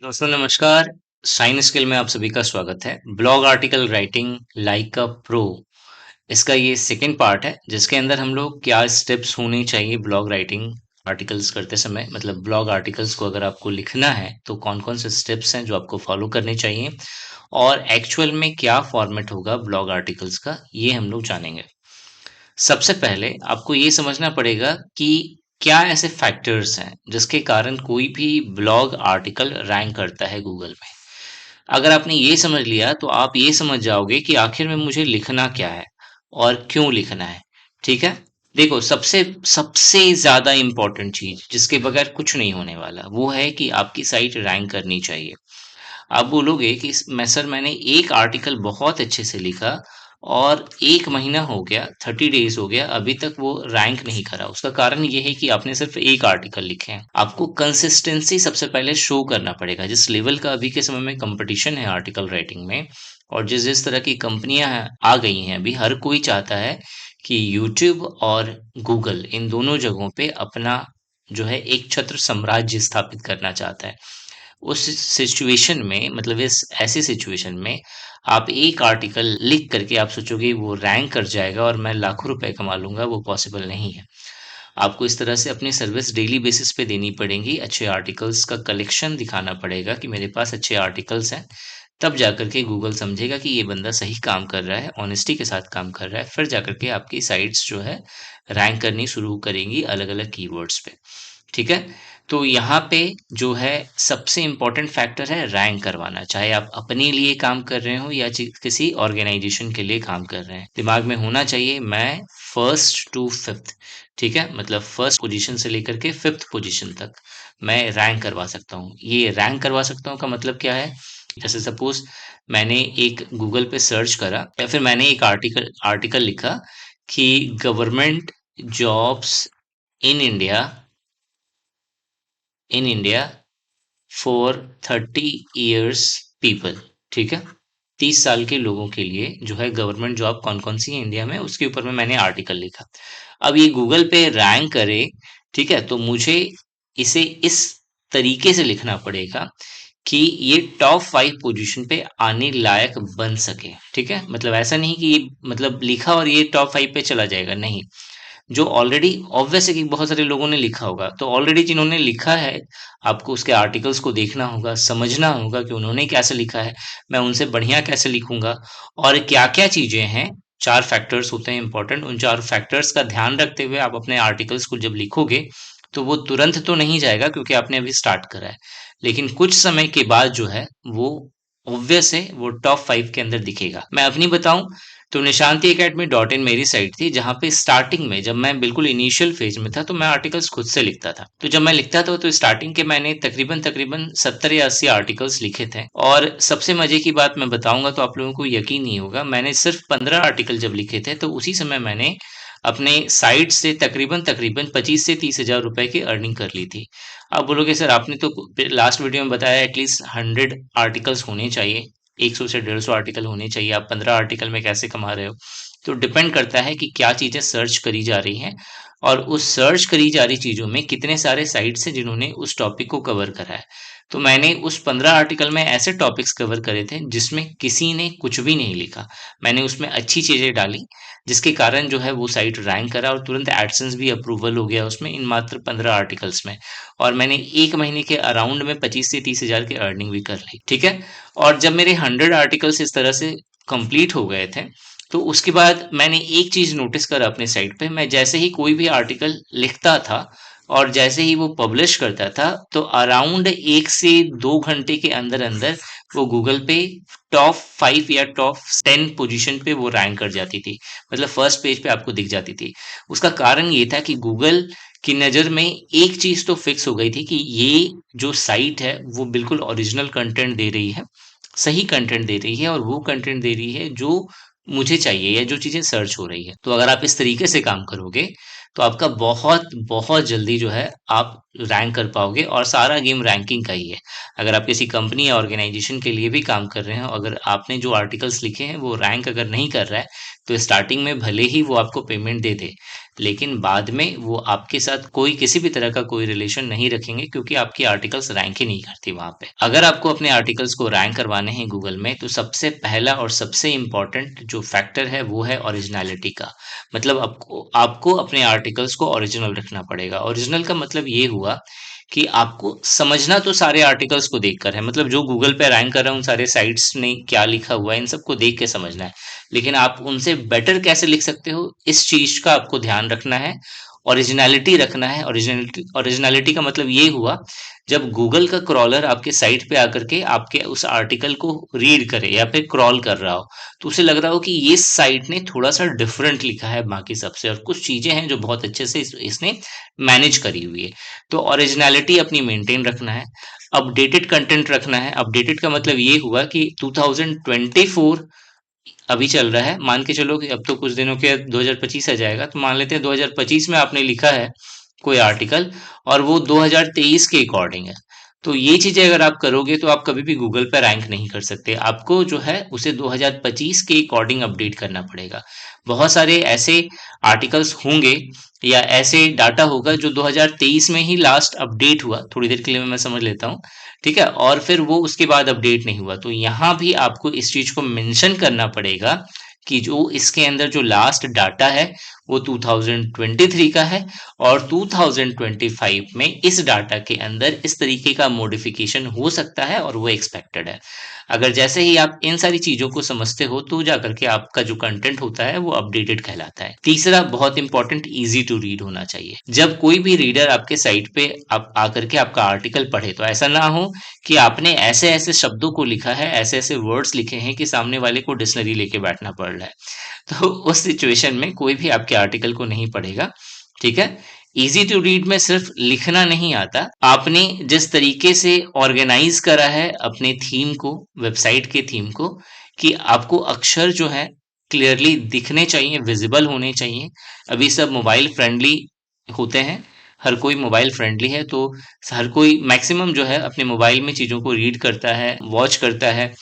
दोस्तों नमस्कार। Sign skill में आप सभी का स्वागत है। Blog article writing like a pro, इसका ये सेकंड पार्ट है जिसके अंदर हम लोग क्या स्टेप्स होने चाहिए ब्लॉग राइटिंग आर्टिकल्स करते समय। मतलब ब्लॉग आर्टिकल्स को अगर आपको लिखना है तो कौन कौन से स्टेप्स हैं जो आपको फॉलो करने चाहिए और एक्चुअल में क्या फॉर्मेट होगा ब्लॉग आर्टिकल्स का, ये हम लोग जानेंगे। सबसे पहले आपको ये समझना पड़ेगा कि क्या ऐसे फैक्टर्स हैं जिसके कारण कोई भी ब्लॉग आर्टिकल रैंक करता है गूगल में। अगर आपने ये समझ लिया तो आप ये समझ जाओगे कि आखिर में मुझे लिखना क्या है और क्यों लिखना है। ठीक है। देखो, सबसे सबसे ज्यादा इंपॉर्टेंट चीज जिसके बगैर कुछ नहीं होने वाला वो है कि आपकी साइट रैंक करनी चाहिए। आप बोलोगे कि मैं सर मैंने एक आर्टिकल बहुत अच्छे से लिखा और 1 महीना हो गया, 30 डेज हो गया, अभी तक वो रैंक नहीं करा। उसका कारण ये है कि आपने सिर्फ एक आर्टिकल लिखे हैं। आपको कंसिस्टेंसी सबसे पहले शो करना पड़ेगा। जिस लेवल का अभी के समय में कंपटीशन है आर्टिकल राइटिंग में, और जिस जिस तरह की कंपनियां आ गई हैं, अभी हर कोई चाहता है कि यूट्यूब और गूगल इन दोनों जगहों पे अपना जो है एक छत्र साम्राज्य स्थापित करना चाहता है। उस सिचुएशन में, मतलब इस ऐसी सिचुएशन में आप एक आर्टिकल लिख करके आप सोचोगे वो रैंक कर जाएगा और मैं लाखों रुपए कमा लूंगा, वो पॉसिबल नहीं है। आपको इस तरह से अपनी सर्विस डेली बेसिस पे देनी पड़ेगी। अच्छे आर्टिकल्स का कलेक्शन दिखाना पड़ेगा कि मेरे पास अच्छे आर्टिकल्स हैं। तब जाकर के गूगल समझेगा कि ये बंदा सही काम कर रहा है, ऑनेस्टी के साथ काम कर रहा है। फिर जाकर के आपकी साइट्स जो है रैंक करनी शुरू करेंगी अलग अलग कीवर्ड्स पे। ठीक है। तो यहाँ पे जो है सबसे इम्पोर्टेंट फैक्टर है रैंक करवाना, चाहे आप अपने लिए काम कर रहे हो या किसी ऑर्गेनाइजेशन के लिए काम कर रहे हैं। दिमाग में होना चाहिए मैं फर्स्ट टू फिफ्थ, ठीक है, मतलब फर्स्ट पोजीशन से लेकर के फिफ्थ पोजीशन तक मैं रैंक करवा सकता हूँ। ये रैंक करवा सकता हूँ का मतलब क्या है? जैसे सपोज मैंने एक गूगल पे सर्च करा या फिर मैंने एक आर्टिकल आर्टिकल लिखा कि government jobs in India India for 30 years people. ठीक है। 30 साल के लोगों के लिए जो है गवर्नमेंट जॉब कौन कौन सी है इंडिया में, उसके ऊपर में मैंने आर्टिकल लिखा। अब ये गूगल पे रैंक करे, ठीक है, तो मुझे इसे इस तरीके से लिखना पड़ेगा कि ये टॉप 5 पोजीशन पे आने लायक बन सके। ठीक है, मतलब ऐसा नहीं कि ये मतलब लिखा और ये टॉप 5 पे चला जाएगा, नहीं। जो ऑलरेडी ऑब्वियस है कि बहुत सारे लोगों ने लिखा होगा, तो ऑलरेडी जिन्होंने लिखा है आपको उसके आर्टिकल्स को देखना होगा, समझना होगा कि उन्होंने कैसे लिखा है, मैं उनसे बढ़िया कैसे लिखूंगा और क्या क्या चीजें हैं। 4 फैक्टर्स होते हैं इंपॉर्टेंट, उन 4 फैक्टर्स का ध्यान रखते हुए आप अपने आर्टिकल्स को जब लिखोगे तो वो तुरंत तो नहीं जाएगा क्योंकि आपने अभी स्टार्ट करा है, लेकिन कुछ समय के बाद जो है वो ऑब्वियस है वो टॉप 5 के अंदर दिखेगा। मैं अपनी बताऊं तो निशांति एकेडमी डॉट इन मेरी साइट थी, जहां पे स्टार्टिंग में जब मैं बिल्कुल इनिशियल फेज में था तो मैं आर्टिकल्स खुद से लिखता था। तो जब मैं लिखता था तो स्टार्टिंग के मैंने तकरीबन तकरीबन 70 या 80 आर्टिकल्स लिखे थे। और सबसे मजे की बात मैं बताऊंगा तो आप लोगों को यकीन नहीं होगा, मैंने सिर्फ 15 आर्टिकल जब लिखे थे तो उसी समय मैंने अपने साइट से तकरीबन तकरीबन 25 से 30 हजार रुपए की अर्निंग कर ली थी। आप बोलोगे सर आपने तो लास्ट वीडियो में बताया एटलीस्ट 100 आर्टिकल्स होने चाहिए, 100 से 150 आर्टिकल होने चाहिए, आप 15 आर्टिकल में कैसे कमा रहे हो? तो डिपेंड करता है कि क्या चीजें सर्च करी जा रही हैं और उस सर्च करी जा रही चीजों में कितने सारे साइट्स हैं जिन्होंने उस टॉपिक को कवर करा है। तो मैंने उस 15 आर्टिकल में ऐसे टॉपिक्स कवर करे थे जिसमें किसी ने कुछ भी नहीं लिखा। मैंने उसमें अच्छी चीजें डाली जिसके कारण जो है वो साइट रैंक करा और तुरंत एडसेंस भी अप्रूवल हो गया उसमें, इन मात्र 15 आर्टिकल्स में। और मैंने 1 महीने के अराउंड में 25 से 30 हजार की अर्निंग भी कर ली। ठीक है। और जब मेरे 100 आर्टिकल्स इस तरह से कंप्लीट हो गए थे तो उसके बाद मैंने एक चीज नोटिस करा अपने साइट पे, मैं जैसे ही कोई भी आर्टिकल लिखता था और जैसे ही वो पब्लिश करता था तो अराउंड 1 से 2 घंटे के अंदर अंदर वो गूगल पे टॉप 5 या टॉप 10 पोजीशन पे वो रैंक कर जाती थी। मतलब फर्स्ट पेज पे आपको दिख जाती थी। उसका कारण ये था कि गूगल की नज़र में एक चीज तो फिक्स हो गई थी कि ये जो साइट है वो बिल्कुल ओरिजिनल कंटेंट दे रही है, सही कंटेंट दे रही है और वो कंटेंट दे रही है जो मुझे चाहिए या जो चीजें सर्च हो रही है। तो अगर आप इस तरीके से काम करोगे तो आपका बहुत बहुत जल्दी जो है आप रैंक कर पाओगे, और सारा गेम रैंकिंग का ही है। अगर आप किसी कंपनी या ऑर्गेनाइजेशन के लिए भी काम कर रहे हो, अगर आपने जो आर्टिकल्स लिखे हैं वो रैंक अगर नहीं कर रहा है, तो स्टार्टिंग में भले ही वो आपको पेमेंट दे दे, लेकिन बाद में वो आपके साथ कोई किसी भी तरह का कोई रिलेशन नहीं रखेंगे, क्योंकि आपकी आर्टिकल्स रैंक ही नहीं करती वहां पे। अगर आपको अपने आर्टिकल्स को रैंक करवाने हैं गूगल में, तो सबसे पहला और सबसे इम्पोर्टेंट जो फैक्टर है वो है ओरिजिनलिटी का। मतलब आपको आपको अपने आर्टिकल्स को ओरिजिनल रखना पड़ेगा। ओरिजिनल का मतलब ये हुआ कि आपको समझना तो सारे आर्टिकल्स को देखकर है, मतलब जो गूगल पे रैंक कर रहा है उन सारे साइट्स ने क्या लिखा हुआ है इन सबको देख के समझना है, लेकिन आप उनसे बेटर कैसे लिख सकते हो इस चीज का आपको ध्यान रखना है। ओरिजिनलिटी रखना है। ओरिजिनलिटी ओरिजिनलिटी का मतलब ये हुआ, जब गूगल का क्रॉलर आपके साइट पे आकर के आपके उस आर्टिकल को रीड करे या फिर क्रॉल कर रहा हो, तो उसे लग रहा हो कि ये साइट ने थोड़ा सा डिफरेंट लिखा है बाकी सबसे, और कुछ चीजें हैं जो बहुत अच्छे से इसने मैनेज करी हुई है। तो ओरिजिनलिटी अपनी मेंटेन रखना है। अपडेटेड कंटेंट रखना है। अपडेटेड का मतलब ये हुआ कि 2024 अभी चल रहा है, मान के चलो कि अब तो कुछ दिनों के 2025 आ जाएगा, तो मान लेते हैं 2025 में आपने लिखा है कोई आर्टिकल, और वो 2023 के अकॉर्डिंग है, तो ये चीजें अगर आप करोगे तो आप कभी भी गूगल पर रैंक नहीं कर सकते। आपको जो है उसे 2025 के अकॉर्डिंग अपडेट करना पड़ेगा। बहुत सारे ऐसे आर्टिकल्स होंगे या ऐसे डाटा होगा जो 2023 में ही लास्ट अपडेट हुआ, थोड़ी देर के लिए मैं समझ लेता हूँ, ठीक है, और फिर वो उसके बाद अपडेट नहीं हुआ, तो यहाँ भी आपको इस चीज को मेंशन करना पड़ेगा कि जो इसके अंदर जो लास्ट डाटा है वो 2023 का है, और 2025 में इस डाटा के अंदर इस तरीके का मॉडिफिकेशन हो सकता है और वो एक्सपेक्टेड है। अगर जैसे ही आप इन सारी चीजों को समझते हो, तो जाकर के आपका जो कंटेंट होता है वो अपडेटेड कहलाता है। तीसरा बहुत इंपॉर्टेंट, इजी टू रीड होना चाहिए। जब कोई भी रीडर आपके साइट पे आप आकर के आपका आर्टिकल पढ़े, तो ऐसा ना हो कि आपने ऐसे ऐसे शब्दों को लिखा है, ऐसे ऐसे वर्ड्स लिखे हैं कि सामने वाले को डिक्शनरी लेके बैठना पड़ रहा है। तो उस सिचुएशन में कोई भी आपके आर्टिकल को नहीं पढ़ेगा, ठीक है। इजी टू रीड में सिर्फ लिखना नहीं आता, आपने जिस तरीके से ऑर्गेनाइज करा है अपने थीम को, वेबसाइट के थीम को, कि आपको अक्षर जो है क्लियरली दिखने चाहिए, विजिबल होने चाहिए। अभी सब मोबाइल फ्रेंडली होते हैं, हर कोई मोबाइल फ्रेंडली है, तो हर कोई मैक्सिमम जो है अपने मोबाइल में चीजों को रीड करता है, वॉच करता है।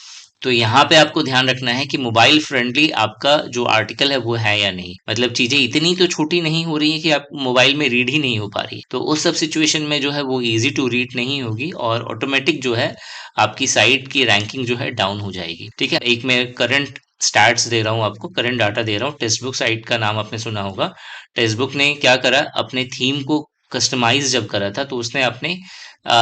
तो यहाँ पे आपको ध्यान रखना है कि मोबाइल फ्रेंडली आपका जो आर्टिकल है वो है या नहीं। मतलब चीजें इतनी तो छोटी नहीं हो रही है कि आप मोबाइल में रीड ही नहीं हो पा रही, तो उस सब सिचुएशन में जो है वो इजी टू रीड नहीं होगी, और ऑटोमेटिक जो है आपकी साइट की रैंकिंग जो है डाउन हो जाएगी। ठीक है, एक मैं करंट स्टैट्स दे रहा हूँ आपको, करंट डाटा दे रहा हूँ। टेक्स्ट बुक साइट का नाम आपने सुना होगा। टेक्स्ट बुक ने क्या करा, अपने थीम को कस्टमाइज जब करा था, तो उसने अपने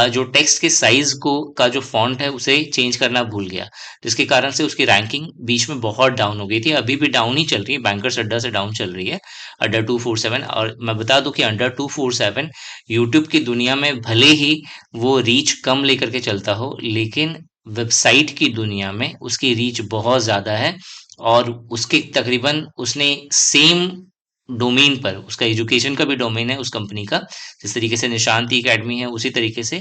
जो टेक्स्ट के साइज को का जो फॉन्ट है उसे चेंज करना भूल गया, जिसके कारण से उसकी रैंकिंग बीच में बहुत डाउन हो गई थी। अभी भी डाउन ही चल रही है, बैंकर्स अड्डा से डाउन चल रही है, अड्डा 247। और मैं बता दूं कि अंडर 247 यूट्यूब की दुनिया में भले ही वो रीच कम लेकर के चलता हो, लेकिन वेबसाइट की दुनिया में उसकी रीच बहुत ज्यादा है। और उसके तकरीबन उसने सेम डोमेन पर, उसका एजुकेशन का भी डोमेन है उस कंपनी का, जिस तरीके से निशांति एकेडमी है उसी तरीके से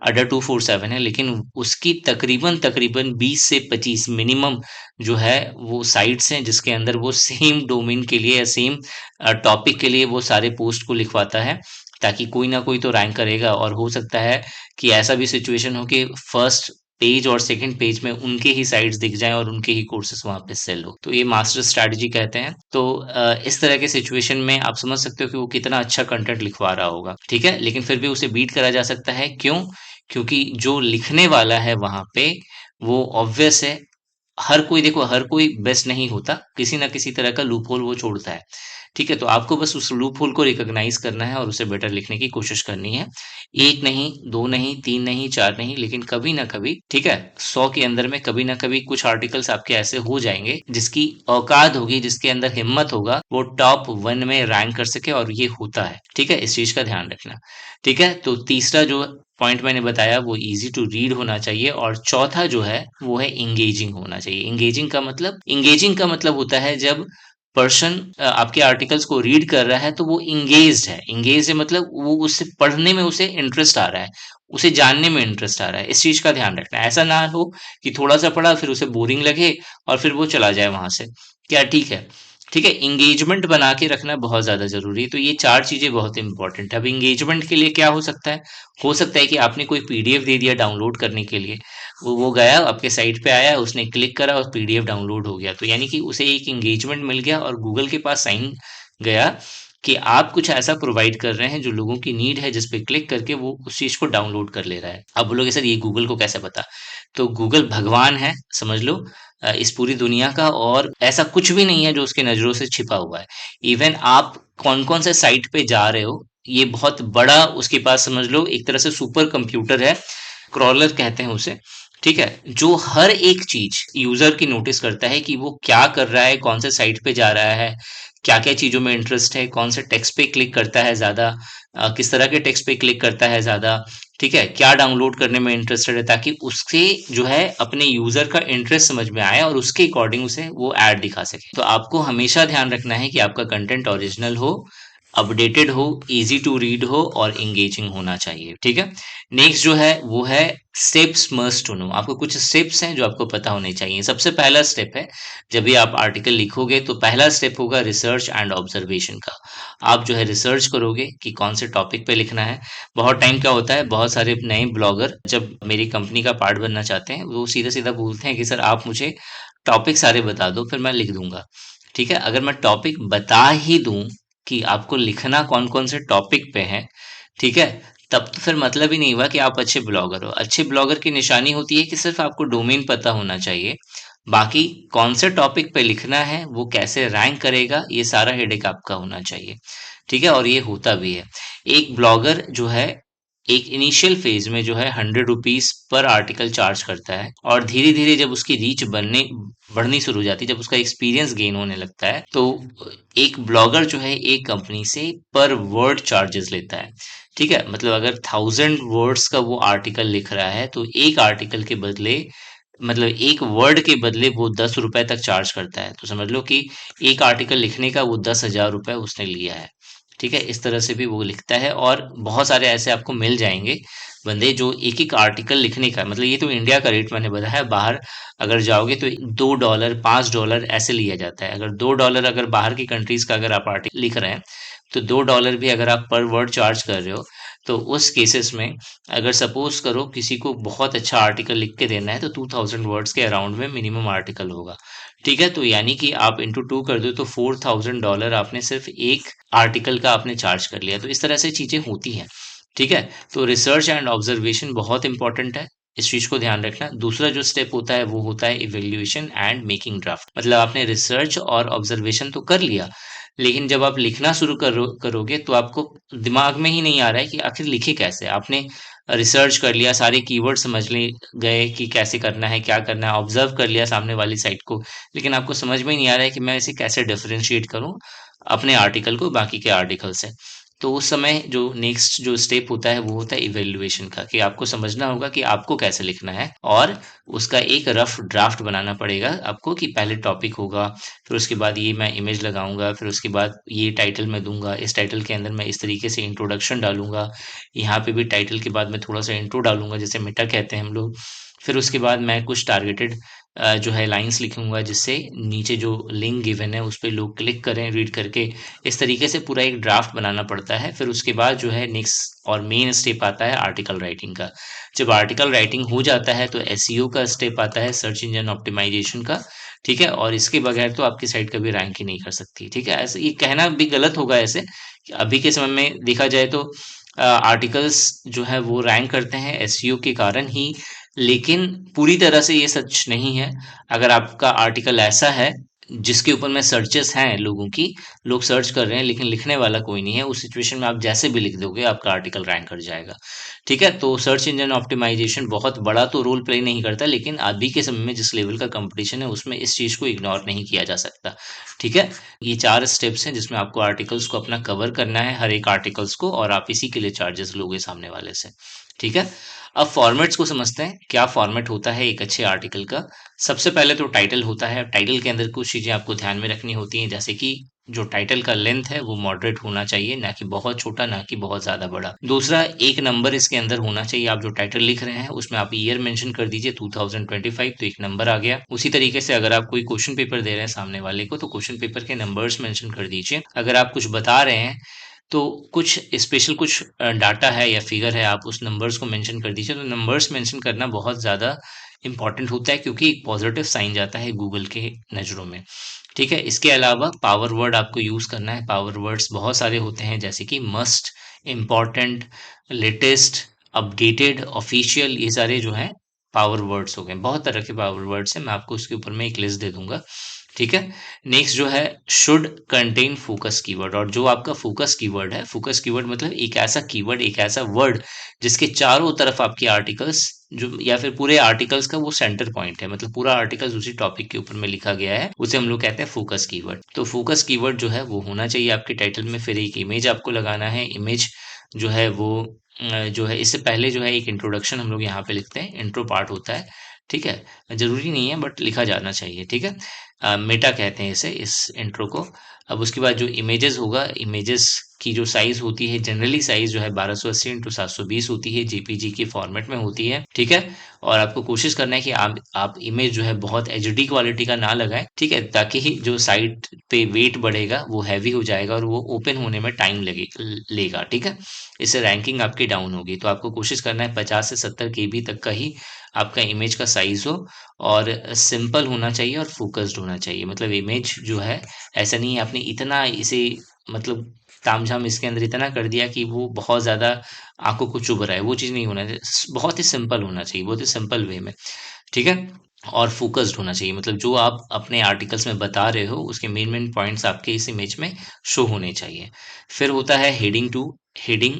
अड्डा 247 है, लेकिन उसकी तकरीबन तकरीबन 20 से 25 मिनिमम जो है वो साइट्स हैं जिसके अंदर वो सेम डोमेन के लिए या सेम टॉपिक के लिए वो सारे पोस्ट को लिखवाता है, ताकि कोई ना कोई तो रैंक करेगा। और हो सकता है कि ऐसा भी सिचुएशन हो कि फर्स्ट पेज और सेकंड पेज में उनके ही साइट्स दिख जाएं और उनके ही कोर्सेस वहां पे सेल हो, तो ये मास्टर स्ट्रैटेजी कहते हैं। तो इस तरह के सिचुएशन में आप समझ सकते हो कि वो कितना अच्छा कंटेंट लिखवा रहा होगा, ठीक है, लेकिन फिर भी उसे बीट करा जा सकता है। क्यों? क्योंकि जो लिखने वाला है वहां पे वो ऑब्वियस है। हर कोई, देखो, हर कोई बेस्ट नहीं होता, किसी ना किसी तरह का लूप होल वो छोड़ता है, ठीक है। तो आपको बस उस लूप होल को रिकॉग्नाइज करना है और उसे बेटर लिखने की कोशिश करनी है। एक नहीं, दो नहीं, तीन नहीं, चार नहीं, लेकिन कभी ना कभी, ठीक है, 100 के अंदर में कभी ना कभी कुछ आर्टिकल्स आपके ऐसे हो जाएंगे जिसकी औकात होगी, जिसके अंदर हिम्मत होगा, वो टॉप 1 में रैंक कर सके, और ये होता है, ठीक है। इस चीज का ध्यान रखना, ठीक है। तो तीसरा जो पॉइंट मैंने बताया वो इजी टू रीड होना चाहिए, और चौथा जो है वो है इंगेजिंग होना चाहिए। इंगेजिंग का मतलब होता है जब पर्सन आपके आर्टिकल्स को रीड कर रहा है तो वो इंगेज्ड है। इंगेज है मतलब वो उससे पढ़ने में उसे इंटरेस्ट आ रहा है, उसे जानने में इंटरेस्ट आ रहा है। इस चीज का ध्यान रखना है। ऐसा ना हो कि थोड़ा सा पढ़ा फिर उसे बोरिंग लगे और फिर वो चला जाए वहां से। क्या ठीक है, ठीक है, इंगेजमेंट बना के रखना बहुत ज्यादा जरूरी है। तो ये चार चीजें बहुत इंपॉर्टेंट है। अब इंगेजमेंट के लिए क्या हो सकता है कि आपने कोई पीडीएफ दे दिया डाउनलोड करने के लिए, वो गया आपके साइट पे आया, उसने क्लिक करा और पीडीएफ डाउनलोड हो गया, तो यानी कि उसे एक इंगेजमेंट मिल गया और गूगल के पास साइन गया कि आप कुछ ऐसा प्रोवाइड कर रहे हैं जो लोगों की नीड है, जिस पे क्लिक करके वो उस चीज को डाउनलोड कर ले रहा है। अब बोलोगे सर ये गूगल को कैसे पता? तो गूगल भगवान है, समझ लो, इस पूरी दुनिया का, और ऐसा कुछ भी नहीं है जो उसकी नजरों से छिपा हुआ है। इवन आप कौन कौन से साइट पे जा रहे हो, ये बहुत बड़ा उसके पास, समझ लो, एक तरह से सुपर कंप्यूटर है, क्रॉलर कहते हैं उसे। ठीक है, जो हर एक चीज यूजर की नोटिस करता है कि वो क्या कर रहा है, कौन से साइट पे जा रहा है, क्या क्या चीजों में इंटरेस्ट है, कौन से टेक्स्ट पे क्लिक करता है ज्यादा, किस तरह के टेक्स्ट पे क्लिक करता है ज्यादा, ठीक है, क्या डाउनलोड करने में इंटरेस्टेड है, ताकि उससे जो है अपने यूजर का इंटरेस्ट समझ में आए और उसके अकॉर्डिंग उसे वो ऐड दिखा सके। तो आपको हमेशा ध्यान रखना है कि आपका कंटेंट ओरिजिनल हो, अपडेटेड हो, इजी टू रीड हो और इंगेजिंग होना चाहिए। ठीक है, नेक्स्ट जो है वो है स्टेप्स मस्ट टू नो। आपको कुछ स्टेप्स हैं जो आपको पता होने चाहिए। सबसे पहला स्टेप है, जब भी आप आर्टिकल लिखोगे तो पहला स्टेप होगा रिसर्च एंड ऑब्जर्वेशन का। आप जो है रिसर्च करोगे कि कौन से टॉपिक पे लिखना है। बहुत टाइम क्या होता है, बहुत सारे नए ब्लॉगर जब मेरी कंपनी का पार्ट बनना चाहते हैं, वो सीधा सीधा बोलते हैं कि सर आप मुझे टॉपिक सारे बता दो, फिर मैं लिख दूंगा। ठीक है, अगर मैं टॉपिक बता ही दूं कि आपको लिखना कौन कौन से टॉपिक पे है, ठीक है, तब तो फिर मतलब ही नहीं हुआ कि आप अच्छे ब्लॉगर हो। अच्छे ब्लॉगर की निशानी होती है कि सिर्फ आपको डोमेन पता होना चाहिए, बाकी कौन से टॉपिक पे लिखना है, वो कैसे रैंक करेगा, ये सारा हेडेक आपका होना चाहिए। ठीक है, और ये होता भी है। एक ब्लॉगर जो है एक इनिशियल फेज में जो है 100 रुपीज पर आर्टिकल चार्ज करता है, और धीरे धीरे जब उसकी रीच बनने बढ़नी शुरू हो जाती है, जब उसका एक्सपीरियंस गेन होने लगता है, तो एक ब्लॉगर जो है एक कंपनी से पर वर्ड चार्जेस लेता है। ठीक है, मतलब अगर 1000 वर्ड्स का वो आर्टिकल लिख रहा है, तो एक आर्टिकल के बदले, मतलब एक वर्ड के बदले वो 10 रुपए तक चार्ज करता है। तो समझ लो कि एक आर्टिकल लिखने का वो 10,000 रुपए उसने लिया है। ठीक है, इस तरह से भी वो लिखता है, और बहुत सारे ऐसे आपको मिल जाएंगे बंदे जो एक एक आर्टिकल लिखने का, मतलब ये तो इंडिया का रेट मैंने बताया, बाहर अगर जाओगे तो $2 $5 ऐसे लिया जाता है। अगर $2, अगर बाहर की कंट्रीज का अगर आप आर्टिकल लिख रहे हैं, तो $2 भी अगर आप पर वर्ड चार्ज कर रहे हो, तो उस केसेस में अगर सपोज करो किसी को बहुत अच्छा आर्टिकल लिख के देना है, तो 2000 वर्ड्स के अराउंड में मिनिमम आर्टिकल होगा। ठीक है, तो यानी कि आप इंटू टू कर दो तो $4000 आपने सिर्फ एक आर्टिकल का आपने चार्ज कर लिया। तो इस तरह से चीजें होती हैं। ठीक है, तो रिसर्च एंड ऑब्जर्वेशन बहुत इंपॉर्टेंट है, इस चीज को ध्यान रखना। दूसरा जो स्टेप होता है वो होता है इवेल्युएशन एंड मेकिंग ड्राफ्ट। मतलब आपने रिसर्च और ऑब्जर्वेशन तो कर लिया, लेकिन जब आप लिखना शुरू करोगे तो आपको दिमाग में ही नहीं आ रहा है कि आखिर लिखे कैसे। आपने रिसर्च कर लिया, सारे कीवर्ड समझ ले गए कि कैसे करना है, क्या करना है, ऑब्जर्व कर लिया सामने वाली साइट को, लेकिन आपको समझ में नहीं आ रहा है कि मैं इसे कैसे डिफरेंशिएट करूं अपने आर्टिकल को बाकी के आर्टिकल से। तो उस समय जो नेक्स्ट जो स्टेप होता है वो होता है इवेल्युएशन का, कि आपको समझना होगा कि आपको कैसे लिखना है, और उसका एक रफ ड्राफ्ट बनाना पड़ेगा आपको, कि पहले टॉपिक होगा, फिर उसके बाद ये मैं इमेज लगाऊंगा, फिर उसके बाद ये टाइटल मैं दूंगा, इस टाइटल के अंदर मैं इस तरीके से इंट्रोडक्शन डालूंगा, यहाँ पे भी टाइटल के बाद मैं थोड़ा सा इंट्रो डालूंगा, जैसे मेटा कहते हैं हम लोग। फिर उसके बाद मैं कुछ टारगेटेड जो है लाइंस लिखूंगा, जिससे नीचे जो लिंक गिवन है उस पर लोग क्लिक करें रीड करके। इस तरीके से पूरा एक ड्राफ्ट बनाना पड़ता है। फिर उसके बाद जो है नेक्स्ट और मेन स्टेप आता है आर्टिकल राइटिंग का। जब आर्टिकल राइटिंग हो जाता है तो एसईओ का स्टेप आता है, सर्च इंजन ऑप्टिमाइजेशन का। ठीक है, और इसके बगैर तो आपकी साइट कभी रैंक ही नहीं कर सकती। ठीक है, ऐसे ये कहना भी गलत होगा ऐसे, कि अभी के समय में देखा जाए तो आर्टिकल्स जो है वो रैंक करते हैं एसईओ के कारण ही, लेकिन पूरी तरह से ये सच नहीं है। अगर आपका आर्टिकल ऐसा है जिसके ऊपर में सर्चेस हैं लोगों की, लोग सर्च कर रहे हैं लेकिन लिखने वाला कोई नहीं है, उस सिचुएशन में आप जैसे भी लिख दोगे आपका आर्टिकल रैंक कर जाएगा। ठीक है, तो सर्च इंजन ऑप्टिमाइजेशन बहुत बड़ा तो रोल प्ले नहीं करता, लेकिन अभी के समय में जिस लेवल का कंपटीशन है उसमें इस चीज को इग्नोर नहीं किया जा सकता। ठीक है, ये 4 स्टेप्स हैं जिसमें आपको आर्टिकल्स को अपना कवर करना है, हर एक आर्टिकल्स को, और आप इसी के लिए चार्जेस लोगे सामने वाले से। ठीक है, अब फॉर्मेट्स को समझते हैं, क्या फॉर्मेट होता है एक अच्छे आर्टिकल का। सबसे पहले तो टाइटल होता है। टाइटल के अंदर कुछ चीजें आपको ध्यान में रखनी होती हैं, जैसे कि जो टाइटल का लेंथ है वो मॉडरेट होना चाहिए, ना कि बहुत छोटा, ना कि बहुत ज्यादा बड़ा। दूसरा, एक नंबर इसके अंदर होना चाहिए। आप जो टाइटल लिख रहे हैं उसमें आप ईयर मेंशन कर दीजिए 2025, तो एक नंबर आ गया। उसी तरीके से अगर आप कोई क्वेश्चन पेपर दे रहे हैं सामने वाले को, तो क्वेश्चन पेपर के नंबर्स मेंशन कर दीजिए। अगर आप कुछ बता रहे हैं तो कुछ स्पेशल कुछ डाटा है या फिगर है, आप उस नंबर्स को मेंशन कर दीजिए। तो नंबर्स मेंशन करना बहुत ज़्यादा इंपॉर्टेंट होता है, क्योंकि एक पॉजिटिव साइन जाता है गूगल के नज़रों में। ठीक है, इसके अलावा पावर वर्ड आपको यूज़ करना है। पावर वर्ड्स बहुत सारे होते हैं, जैसे कि must, important, latest, updated, official, ये सारे जो हैं पावर वर्ड्स हो गए। बहुत तरह के पावर वर्ड्स हैं, मैं आपको उसके ऊपर में एक लिस्ट दे दूंगा। ठीक है, नेक्स्ट जो है, शुड कंटेन फोकस कीवर्ड। और जो आपका फोकस कीवर्ड है, फोकस कीवर्ड मतलब एक ऐसा कीवर्ड, एक ऐसा वर्ड जिसके चारों तरफ आपके आर्टिकल्स जो, या फिर पूरे आर्टिकल्स का वो सेंटर पॉइंट है, मतलब पूरा आर्टिकल्स उसी टॉपिक के ऊपर में लिखा गया है, उसे हम लोग कहते हैं फोकस कीवर्ड। तो फोकस कीवर्ड जो है वो होना चाहिए आपके टाइटल में। फिर एक इमेज आपको लगाना है। इमेज जो है वो जो है, इससे पहले जो है एक इंट्रोडक्शन हम लोग यहाँ पे लिखते हैं, इंट्रो पार्ट होता है। ठीक है, जरूरी नहीं है बट लिखा जाना चाहिए। ठीक है, मेटा कहते हैं इसे, इस इंट्रो को। अब उसके बाद जो इमेजेस होगा, इमेजेस की जो साइज होती है, जनरली साइज जो है 1280 इंटू 720 होती है, जेपीजी के फॉर्मेट में होती है। ठीक है, और आपको कोशिश करना है कि आप इमेज जो है बहुत एचडी क्वालिटी का ना लगाएं। ठीक है, ताकि जो साइट पे वेट बढ़ेगा वो हैवी हो जाएगा और वो ओपन होने में टाइम लेगा। ठीक है, इससे रैंकिंग आपकी डाउन होगी। तो आपको कोशिश करना है 50 से 70 केबी तक का ही आपका इमेज का साइज हो, और सिंपल होना चाहिए और फोकस्ड होना चाहिए। मतलब इमेज जो है, ऐसा नहीं है आपने इतना इसे, मतलब तामझाम इसके अंदर इतना कर दिया कि वो बहुत ज्यादा आंखों को चुभ रहा है, वो चीज नहीं होना चाहिए। बहुत ही सिंपल होना चाहिए, बहुत ही सिंपल वे में। ठीक है, और फोकस्ड होना चाहिए, मतलब जो आप अपने आर्टिकल्स में बता रहे हो उसके मेन मेन पॉइंट्स आपके इस इमेज में शो होने चाहिए। फिर होता है हेडिंग टू। हेडिंग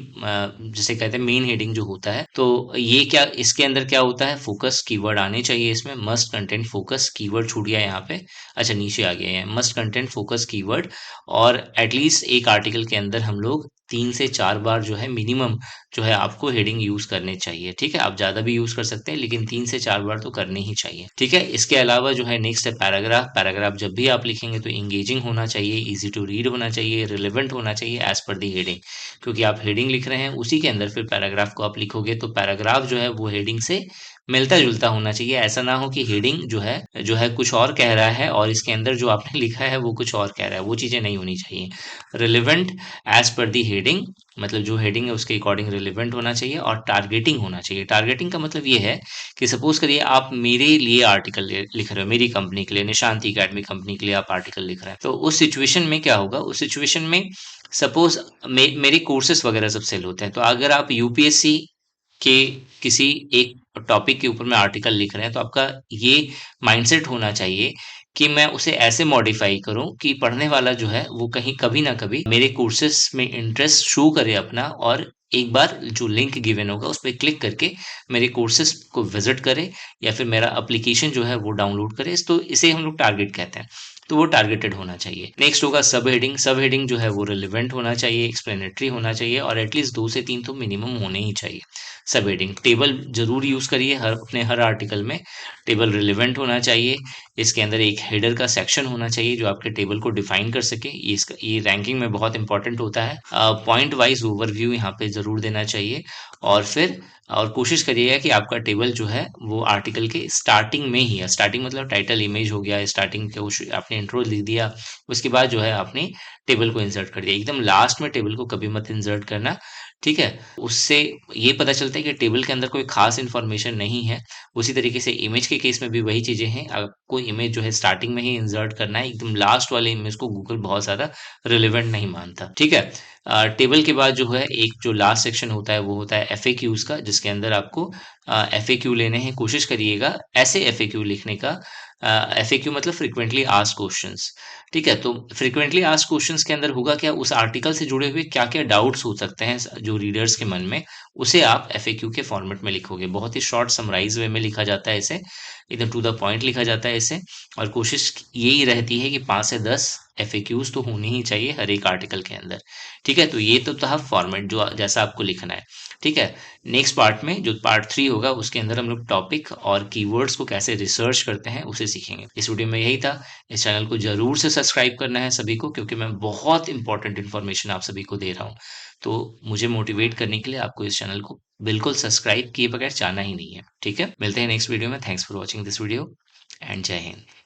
जिसे कहते हैं मेन हेडिंग जो होता है, तो ये क्या, इसके अंदर क्या होता है, फोकस कीवर्ड आने चाहिए इसमें। मस्ट कंटेंट फोकस कीवर्ड छूट गया यहाँ पे, अच्छा नीचे आ गया है, मस्ट कंटेंट फोकस कीवर्ड। और एटलीस्ट एक आर्टिकल के अंदर हम लोग 3 से 4 बार जो है मिनिमम जो है आपको हेडिंग यूज करने चाहिए। ठीक है, आप ज्यादा भी यूज कर सकते हैं, लेकिन 3 से 4 बार तो करने ही चाहिए। ठीक है, इसके अलावा जो है नेक्स्ट है पैराग्राफ। पैराग्राफ जब भी आप लिखेंगे तो इंगेजिंग होना चाहिए, इजी टू रीड होना चाहिए, रिलेवेंट होना चाहिए एज पर दी हेडिंग। क्योंकि आप हेडिंग लिख रहे हैं, उसी के अंदर फिर पैराग्राफ को आप लिखोगे, तो पैराग्राफ जो है वो हेडिंग से मिलता जुलता होना चाहिए। ऐसा ना हो कि हेडिंग जो है कुछ और कह रहा है और इसके अंदर जो आपने लिखा है वो कुछ और कह रहा है, वो चीजें नहीं होनी चाहिए। रिलेवेंट एज पर दी हेडिंग, मतलब जो हेडिंग है उसके अकॉर्डिंग रिलेवेंट होना चाहिए, और टारगेटिंग होना चाहिए। टारगेटिंग का मतलब ये है कि सपोज करिए आप मेरे लिए आर्टिकल लिख रहे हो, मेरी कंपनी के लिए, निशांति एकेडमी कंपनी के लिए आप आर्टिकल लिख रहे हैं, तो उस सिचुएशन में क्या होगा, उस सिचुएशन में सपोज मेरे कोर्सेस वगैरह सब सेल होते हैं, तो अगर आप यूपीएससी के किसी एक टॉपिक के ऊपर में आर्टिकल लिख रहे हैं, तो आपका ये माइंडसेट होना चाहिए कि मैं उसे ऐसे मॉडिफाई करूं कि पढ़ने वाला जो है वो कहीं कभी ना कभी मेरे कोर्सेस में इंटरेस्ट शो करे अपना, और एक बार जो लिंक गिवन होगा उस पर क्लिक करके मेरे कोर्सेस को विजिट करे, या फिर मेरा एप्लीकेशन जो है वो डाउनलोड करे। तो इसे हम लोग टारगेट कहते हैं। तो वो टारगेटेड होना चाहिए। नेक्स्ट होगा सब हेडिंग। सब हेडिंग जो है वो रिलेवेंट होना चाहिए, एक्सप्लेनेटरी होना चाहिए, और एटलीस्ट 2 से 3 तो मिनिमम होने ही चाहिए। सब हेडिंग, टेबल जरूर यूज करिए अपने हर आर्टिकल में। टेबल रिलेवेंट होना चाहिए। इसके अंदर एक हेडर का सेक्शन होना चाहिए जो आपके टेबल को डिफाइन कर सके। ये रैंकिंग में बहुत इंपॉर्टेंट होता है। पॉइंट वाइज ओवरव्यू यहाँ पे जरूर देना चाहिए। और फिर और कोशिश करिएगा कि आपका टेबल जो है वो आर्टिकल के स्टार्टिंग में ही है। स्टार्टिंग मतलब टाइटल इमेज हो गया, स्टार्टिंग के आपने इंट्रो लिख दिया, उसके बाद जो है आपने टेबल को इंसर्ट कर दिया। एकदम लास्ट में टेबल को कभी मत इंसर्ट करना। ठीक है, उससे ये पता चलता है कि टेबल के अंदर कोई खास इन्फॉर्मेशन नहीं है। उसी तरीके से इमेज के केस में भी वही चीजें हैं। आपको इमेज जो है स्टार्टिंग में ही इंसर्ट करना है, एकदम लास्ट वाले इमेज को गूगल बहुत ज्यादा रिलेवेंट नहीं मानता। ठीक है, टेबल के बाद जो है एक जो लास्ट सेक्शन होता है वो होता है एफएक्यूज का, जिसके अंदर आपको एफएक्यू लेने हैं। कोशिश करिएगा ऐसे एफएक्यू लिखने का, एफएक्यू मतलब फ्रीक्वेंटली आस्क्ड क्वेश्चंस। ठीक है, तो फ्रीक्वेंटली आस्क्ड क्वेश्चंस के अंदर होगा क्या, उस आर्टिकल से जुड़े हुए क्या क्या डाउट्स हो सकते हैं जो रीडर्स के मन में, उसे आप एफएक्यू के फॉर्मेट में लिखोगे। बहुत ही शॉर्ट समराइज वे में लिखा जाता है इसे। एकदम टू द पॉइंट लिखा जाता है इसे। और कोशिश यही रहती है कि 5 से 10 एफएक्यूज तो होने ही चाहिए हर एक आर्टिकल के अंदर। ठीक है, तो ये तो था फॉर्मेट जो जैसा आपको लिखना है। ठीक है, नेक्स्ट पार्ट में जो पार्ट 3 होगा उसके अंदर हम लोग टॉपिक और कीवर्ड्स को कैसे रिसर्च करते हैं उसे सीखेंगे। इस वीडियो में यही था। इस चैनल को जरूर से सब्सक्राइब करना है सभी को, क्योंकि मैं बहुत इंपॉर्टेंट इन्फॉर्मेशन आप सभी को दे रहा हूँ। तो मुझे मोटिवेट करने के लिए आपको इस चैनल को बिल्कुल सब्सक्राइब किए बगैर जाना ही नहीं है। ठीक है, मिलते हैं नेक्स्ट वीडियो में। Thanks for watching this video and जय हिंद।